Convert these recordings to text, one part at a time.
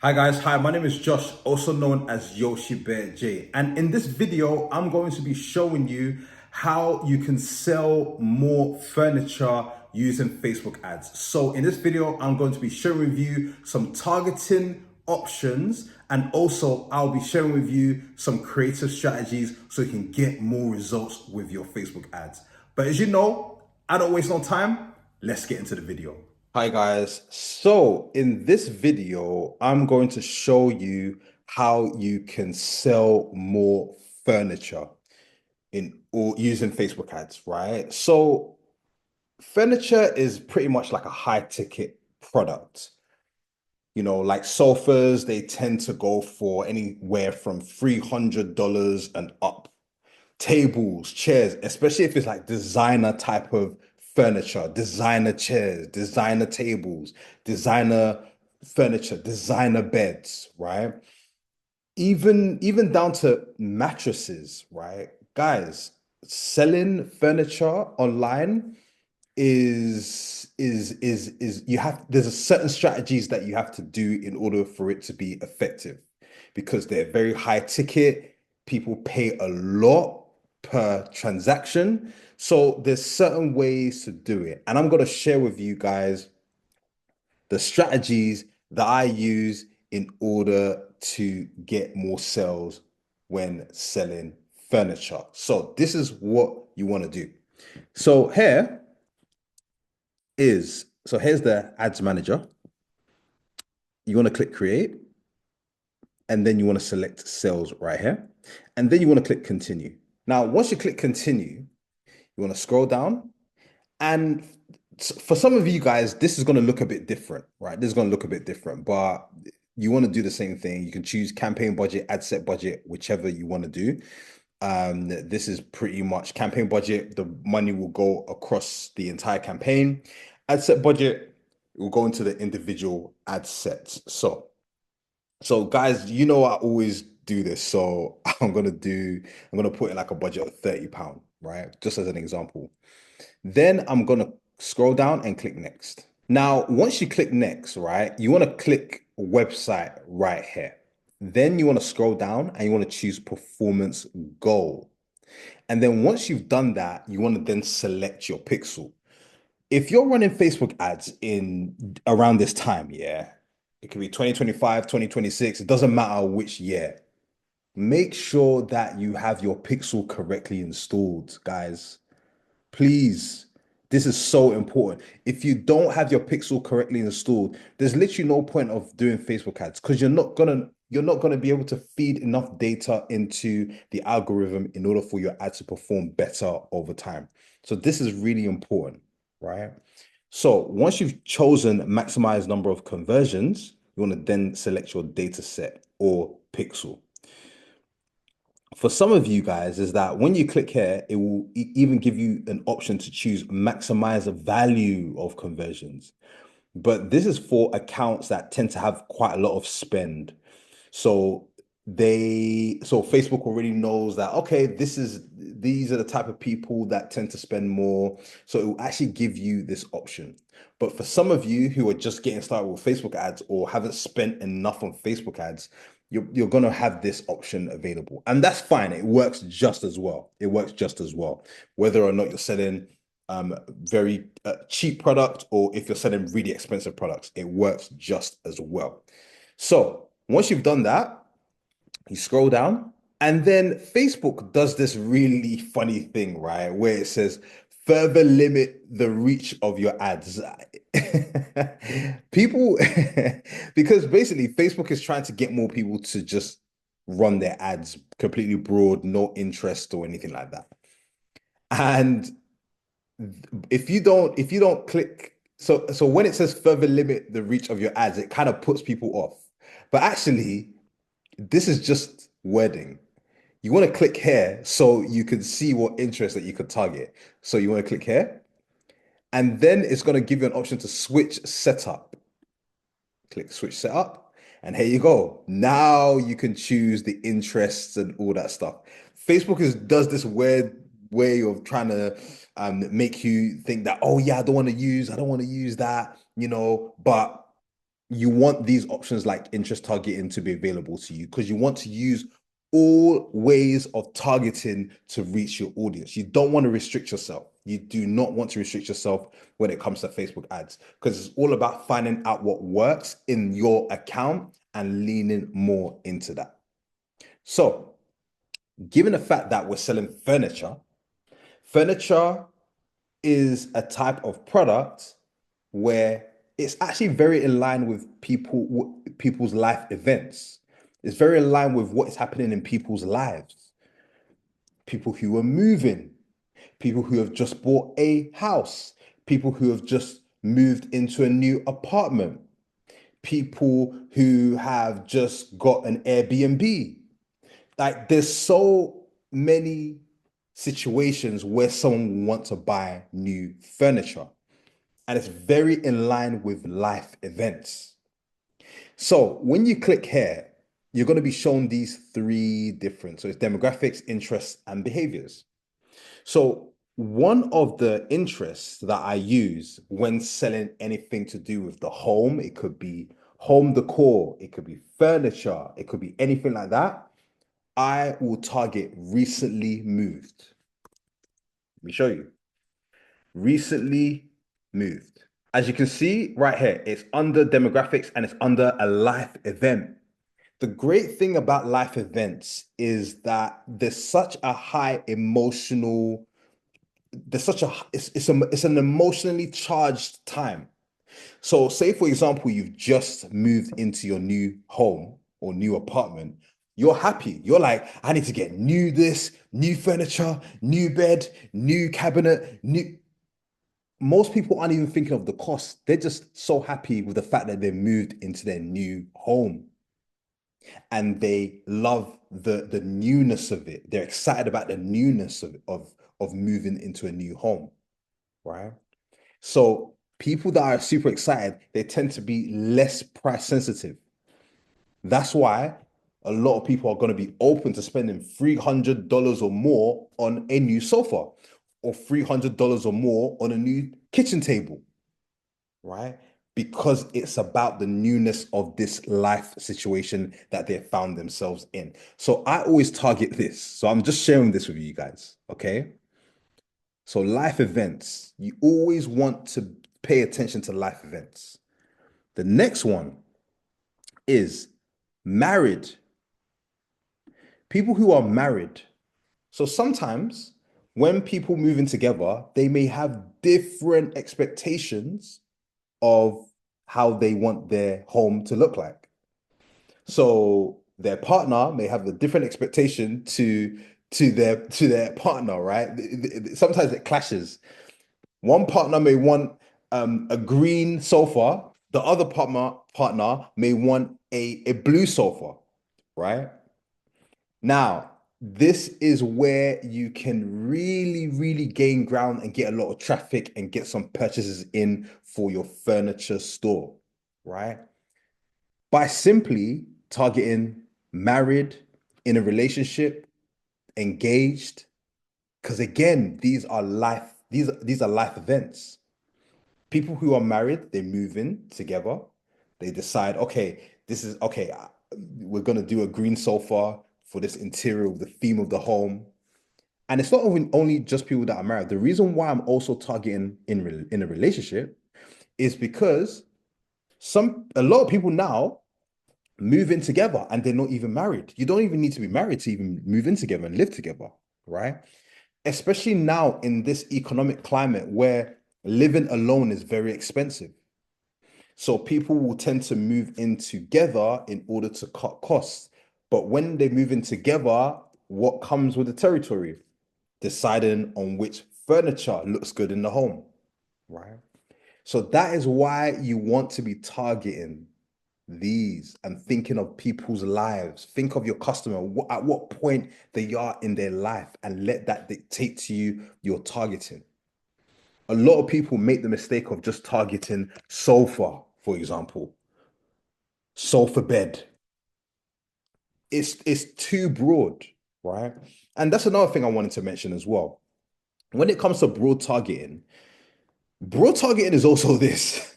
Hi guys, hi, my name is Josh, also known as Yoshi Bear J. And in this video, I'm going to be showing you how you can sell more furniture using Facebook ads. So in this video, I'm going to be sharing with you some targeting options, and also I'll be sharing with you some creative strategies so you can get more results with your Facebook ads. But as you know, I don't waste no time. Let's get into the video. Hi guys. So in this video, I'm going to show you how you can sell more furniture in or using Facebook ads, right? So furniture is pretty much like a high ticket product. Like sofas, they tend to go for anywhere from $300 and up. Tables, chairs, especially if it's like designer type of furniture, designer chairs, designer tables, designer furniture, designer beds, right? Even down to mattresses, right? Guys, selling furniture online is you have there's a certain strategies that you have to do in order for it to be effective because they're very high ticket. People pay a lot per transaction. So there's certain ways to do it. And I'm going to share with you guys the strategies that I use in order to get more sales when selling furniture. So this is what you want to do. So here's the ads manager. You want to click create, and then you want to select sales right here. And then you want to click continue. Now, once you click continue, you want to scroll down. And for some of you guys, this is going to look a bit different, right? This is going to look a bit different, but you want to do the same thing. You can choose campaign budget, ad set budget, whichever you want to do. This is pretty much campaign budget. The money will go across the entire campaign. Ad set budget will go into the individual ad sets. So guys, I always do this. So I'm gonna put in like a budget of £30, right? Just as an example. Then I'm gonna scroll down and click next. Now, once you click next, right, you want to click website right here. Then you want to scroll down and you want to choose performance goal. And then once you've done that, you want to then select your pixel. If you're running Facebook ads in around this time, yeah, it could be 2025, 2026, it doesn't matter which year. Make sure that you have your pixel correctly installed, guys. Please. This is so important. If you don't have your pixel correctly installed, there's literally no point of doing Facebook ads because you're not gonna be able to feed enough data into the algorithm in order for your ad to perform better over time. So this is really important, right? So once you've chosen maximize number of conversions, you want to then select your data set or pixel. For some of you guys, is that when you click here, it will even give you an option to choose maximize the value of conversions. But this is for accounts that tend to have quite a lot of spend. So so Facebook already knows that, okay, these are the type of people that tend to spend more. So it will actually give you this option. But for some of you who are just getting started with Facebook ads or haven't spent enough on Facebook ads, you're gonna have this option available. And that's fine. It works just as well. It works just as well. Whether or not you're selling very cheap product or if you're selling really expensive products, it works just as well. So once you've done that, you scroll down, and then Facebook does this really funny thing, right? Where it says, further limit the reach of your ads. People, because basically Facebook is trying to get more people to just run their ads completely broad, no interest or anything like that. And if you don't click, so when it says further limit the reach of your ads, it kind of puts people off. But actually, this is just wording. You want to click here so you can see what interest that you could target. So you want to click here, and then it's going to give you an option to switch setup. Click switch setup, and here you go. Now you can choose the interests and all that stuff. Facebook does this weird way of trying to make you think that, oh yeah, I don't want to use that, but you want these options like interest targeting to be available to you because you want to use all ways of targeting to reach your audience. You don't want to restrict yourself. You do not want to restrict yourself when it comes to Facebook ads because it's all about finding out what works in your account and leaning more into that. So, given the fact that we're selling furniture, furniture is a type of product where it's actually very in line with people's life events. It's very in line with what is happening in people's lives. People who are moving, people who have just bought a house, people who have just moved into a new apartment, people who have just got an Airbnb. Like there's so many situations where someone wants to buy new furniture and it's very in line with life events. So when you click here, you're going to be shown these three different, so it's demographics, interests, and behaviors. So one of the interests that I use when selling anything to do with the home, it could be home decor, it could be furniture, it could be anything like that. I will target recently moved. Let me show you. Recently moved. As you can see right here, it's under demographics and it's under a life event. The great thing about life events is that there's such a high emotional, there's such a it's an emotionally charged time. So say for example, you've just moved into your new home or new apartment. You're happy. You're like, I need to get new this, new furniture, new bed, new cabinet, new most people aren't even thinking of the cost. They're just so happy with the fact that they moved into their new home and they love the newness of it. They're excited about the newness of moving into a new home, right? So people that are super excited, they tend to be less price sensitive. That's why a lot of people are going to be open to spending $300 or more on a new sofa or $300 or more on a new kitchen table, right? Because it's about the newness of this life situation that they found themselves in. So I always target this. So I'm just sharing this with you guys, okay? So life events, you always want to pay attention to life events. The next one is married. People who are married. So sometimes when people move in together, they may have different expectations of how they want their home to look like. So their partner may have a different expectation to their partner, right? Sometimes it clashes. One partner may want a green sofa, the other partner may want a blue sofa, right? Now, this is where you can really, really gain ground and get a lot of traffic and get some purchases in for your furniture store, right? By simply targeting married, in a relationship, engaged, because again, these are life events. People who are married, they move in together. They decide, okay, this is okay. We're gonna do a green sofa for this interior, the theme of the home. And it's not only just people that are married. The reason why I'm also targeting in a relationship is because a lot of people now move in together and they're not even married. You don't even need to be married to even move in together and live together, right? Especially now in this economic climate where living alone is very expensive. So people will tend to move in together in order to cut costs. But when they move in together, what comes with the territory? Deciding on which furniture looks good in the home, right? So that is why you want to be targeting these and thinking of people's lives. Think of your customer, at what point they are in their life, and let that dictate to you your targeting. A lot of people make the mistake of just targeting sofa, for example, sofa bed. It's too broad, right? And that's another thing I wanted to mention as well. When it comes to broad targeting is also this.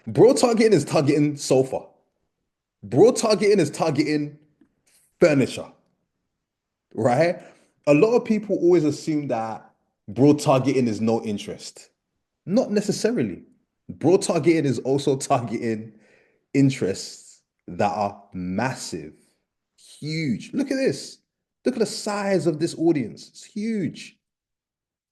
Broad targeting is targeting sofa. Broad targeting is targeting furniture, right? A lot of people always assume that broad targeting is no interest. Not necessarily. Broad targeting is also targeting interests that are massive, huge. Look at this. Look at the size of this audience. It's huge.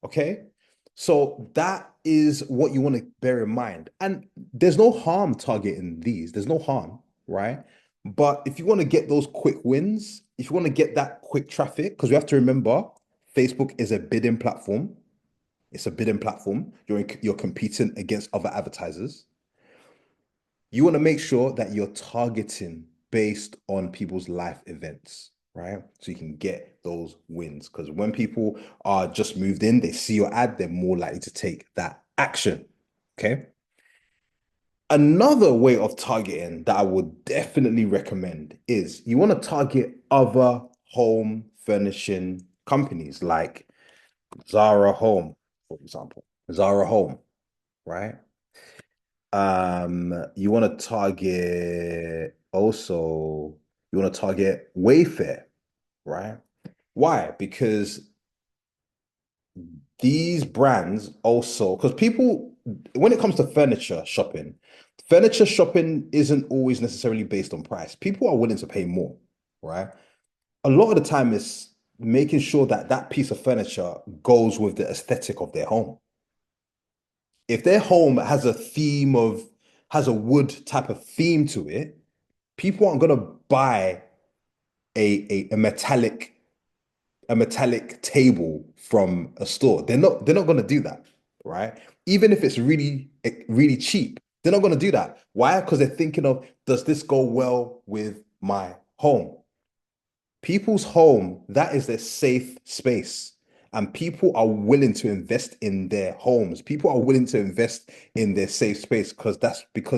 Okay. So that is what you want to bear in mind. And there's no harm targeting these, there's no harm, right? But if you want to get those quick wins, if you want to get that quick traffic, because we have to remember Facebook is a bidding platform. It's a bidding platform. You're competing against other advertisers. You want to make sure that you're targeting based on people's life events, right? So you can get those wins. Because when people are just moved in, they see your ad, they're more likely to take that action. Okay. Another way of targeting that I would definitely recommend is you want to target other home furnishing companies like Zara Home, for example. Zara Home, right? You want to target also, you want to target Wayfair, right? Why? Because these brands also, because people, when it comes to furniture shopping isn't always necessarily based on price. People are willing to pay more, right? A lot of the time, it's making sure that that piece of furniture goes with the aesthetic of their home. If their home has a theme of, has a wood type of theme to it, people aren't gonna buy a a metallic table from a store. They're not gonna do that, right? Even if it's really cheap, they're not gonna do that. Why? Because they're thinking of, does this go well with my home? People's home, that is their safe space. And people are willing to invest in their homes. People are willing to invest in their safe space because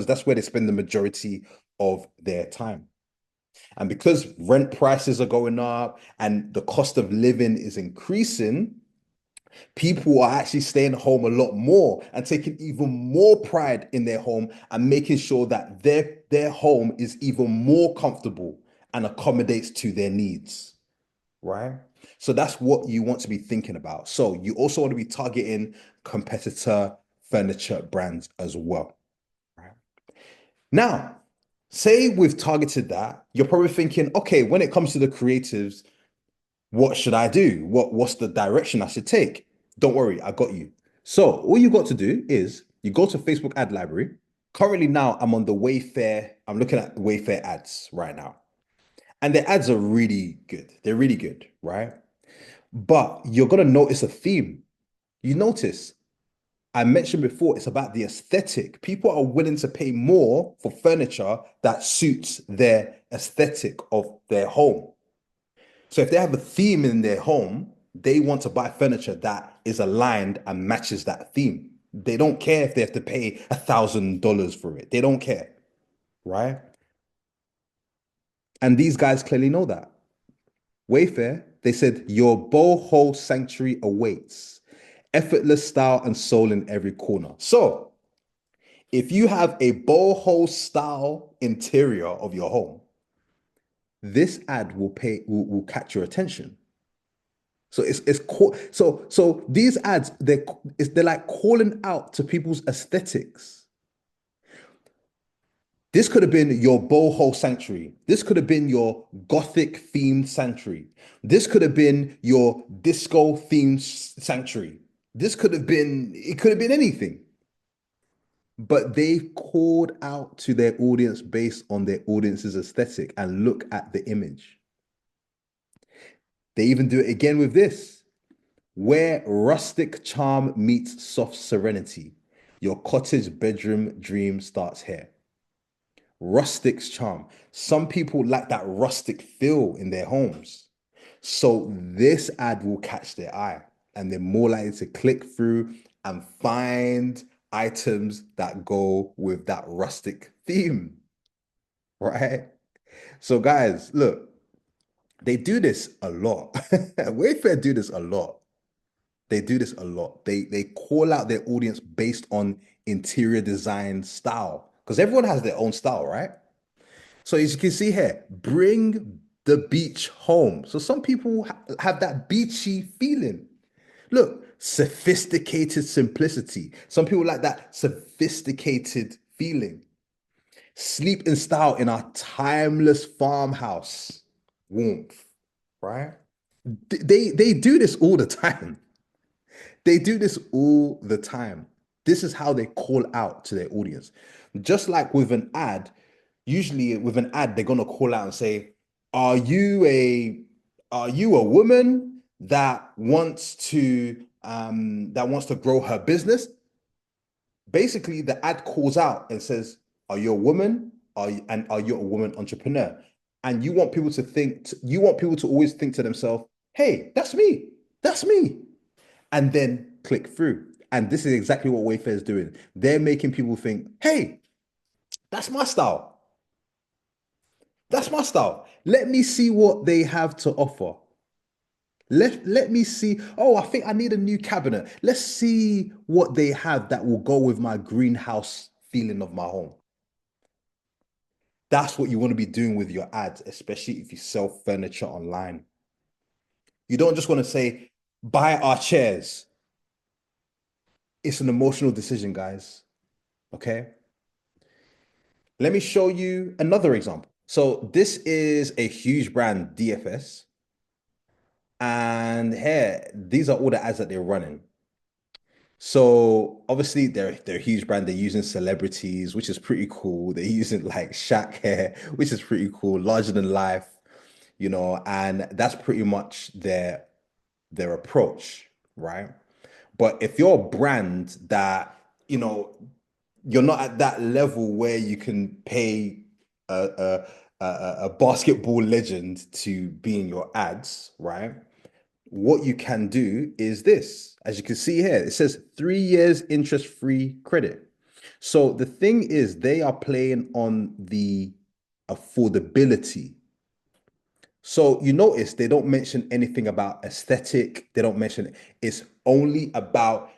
that's where they spend the majority of their time. And because rent prices are going up and the cost of living is increasing, people are actually staying home a lot more and taking even more pride in their home and making sure that their home is even more comfortable and accommodates to their needs, right? So that's what you want to be thinking about. So you also want to be targeting competitor furniture brands as well, right? Now, say we've targeted that, you're probably thinking, okay, when it comes to the creatives, what should I do? What's the direction I should take? Don't worry, I got you. So all you got to do is you go to Facebook ad library. Currently now I'm on the Wayfair. I'm looking at Wayfair ads right now. And the ads are really good. They're really good, right? But you're gonna notice a theme. You notice I mentioned before, it's about the aesthetic. People are willing to pay more for furniture that suits their aesthetic of their home. So if they have a theme in their home, they want to buy furniture that is aligned and matches that theme. They don't care if they have to pay $1,000 for it. They don't care, right? And these guys clearly know that. Wayfair, they said, your boho sanctuary awaits. Effortless style and soul in every corner. So if you have a boho style interior of your home, this ad will catch your attention. So so these ads they're like calling out to people's aesthetics. This could have been your boho sanctuary. This could have been your gothic themed sanctuary. This could have been your disco themed sanctuary. This could have been, it could have been anything. But they've called out to their audience based on their audience's aesthetic and look at the image. They even do it again with this. Where rustic charm meets soft serenity, your cottage bedroom dream starts here. Rustic's charm. Some people like that rustic feel in their homes. So this ad will catch their eye and they're more likely to click through and find items that go with that rustic theme, right? So guys, look, they do this a lot. Wayfair do this a lot. They do this a lot. They call out their audience based on interior design style. because everyone has their own style, right? So as you can see here, bring the beach home. So some people have that beachy feeling. Look, sophisticated simplicity. Some people like that sophisticated feeling. Sleep in style in our timeless farmhouse warmth, right? They do this all the time. They do this all the time. This is how they call out to their audience. Just like with an ad, usually with an ad, they're gonna call out and say, "Are you a woman that wants to grow her business?" Basically, the ad calls out and says, "Are you a woman? Are you a woman entrepreneur?" And you want people to always think to themselves, "Hey, that's me. That's me." And then click through. And this is exactly what Wayfair is doing. They're making people think, "Hey, that's my style. That's my style. Let me see what they have to offer. Let me see. Oh, I think I need a new cabinet. Let's see what they have that will go with my greenhouse feeling of my home." That's what you want to be doing with your ads, especially if you sell furniture online. You don't just want to say, "Buy our chairs." It's an emotional decision, guys. Okay. Let me show you another example. So this is a huge brand, DFS. And here, these are all the ads that they're running. So obviously they're a huge brand. They're using celebrities, which is pretty cool. They're using like Shaq hair, which is pretty cool, larger than life, and that's pretty much their approach, right? But if you're a brand that, you know, you're not at that level where you can pay a basketball legend to be in your ads, right? What you can do is this. As you can see here, it says 3 years interest-free credit. So the thing is, they are playing on the affordability. So you notice they don't mention anything about aesthetic. They don't mention it. It's only about,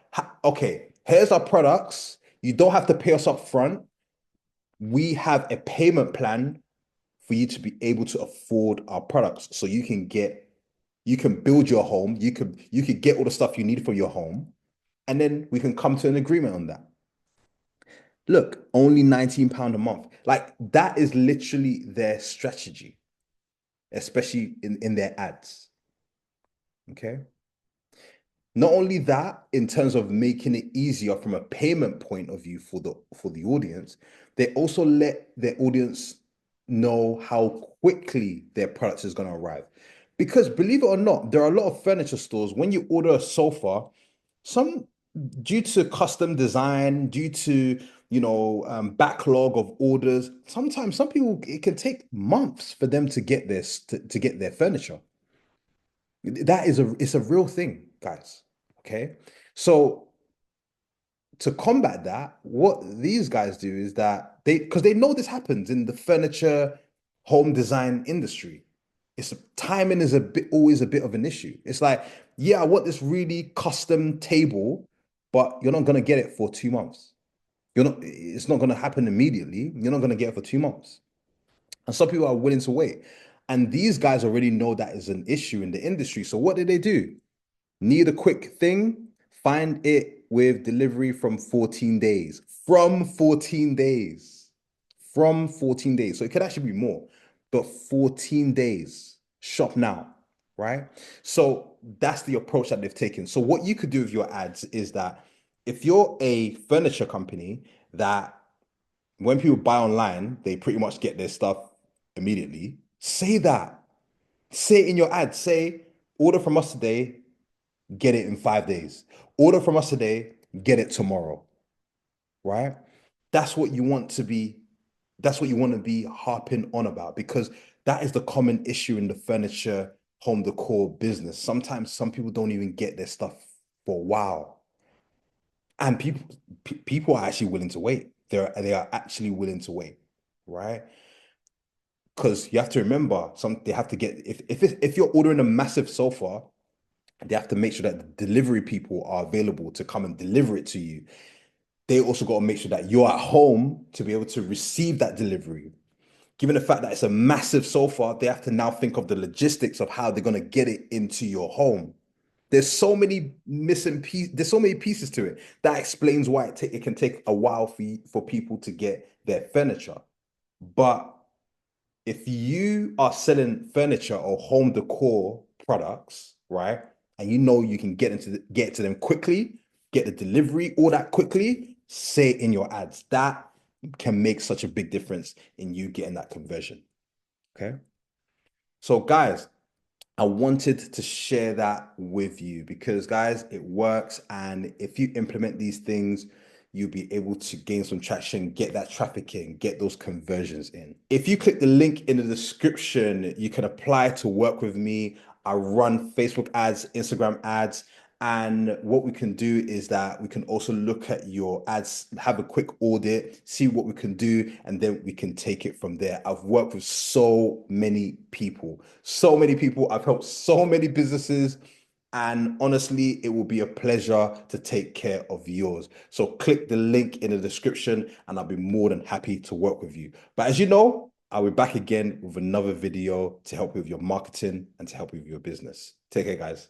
okay, here's our products. You don't have to pay us up front. We have a payment plan for you to be able to afford our products. So you can build your home. You could get all the stuff you need for your home. And then we can come to an agreement on that. Look, only £19 a month. Like that is literally their strategy, especially in their ads. Okay. Not only that, in terms of making it easier from a payment point of view for the audience, they also let their audience know how quickly their product is going to arrive. Because believe it or not, there are a lot of furniture stores, when you order a sofa, some due to custom design, due to backlog of orders, sometimes some people it can take months for them to get this to get their furniture. That is it's a real thing, guys. Okay. So to combat that, what these guys do is that because they know this happens in the furniture home design industry. It's timing is always a bit of an issue. It's like, yeah, I want this really custom table, but you're not gonna get it for 2 months. It's not gonna happen immediately. You're not gonna get it for 2 months. And some people are willing to wait. And these guys already know that is an issue in the industry. So what did they do? Need a quick thing? Find it with delivery from 14 days. From 14 days. From 14 days. So it could actually be more, but 14 days. Shop now, right? So that's the approach that they've taken. So what you could do with your ads is that if you're a furniture company that when people buy online, they pretty much get their stuff immediately, say that. Say it in your ad. Say, order from us today, get it in 5 days. Order from us today, get it tomorrow. Right? That's what you want to be, that's what you want to be harping on about because that is the common issue in the furniture home decor business. Sometimes some people don't even get their stuff for a while. And people are actually willing to wait. They are actually willing to wait, right? Because you have to remember, they have to get if you're ordering a massive sofa, they have to make sure that the delivery people are available to come and deliver it to you. they also got to make sure that you're at home to be able to receive that delivery. Given the fact that it's a massive sofa, they have to now think of the logistics of how they're going to get it into your home. There's so many missing pieces. There's so many pieces to it. That explains why it can take a while for people to get their furniture. But if you are selling furniture or home decor products, right, and you know you can get to them quickly, get the delivery, all that quickly, say it in your ads. That can make such a big difference in you getting that conversion. Okay. So, guys, I wanted to share that with you because, guys, it works. And if you implement these things, you'll be able to gain some traction, get that traffic in, get those conversions in. If you click the link in the description, you can apply to work with me. I run Facebook ads, Instagram ads. And what we can do is that we can also look at your ads, have a quick audit, see what we can do, and then we can take it from there. I've worked with so many people, so many people. I've helped so many businesses. And honestly, it will be a pleasure to take care of yours. So click the link in the description and I'll be more than happy to work with you. But as you know, I'll be back again with another video to help you with your marketing and to help you with your business. Take care, guys.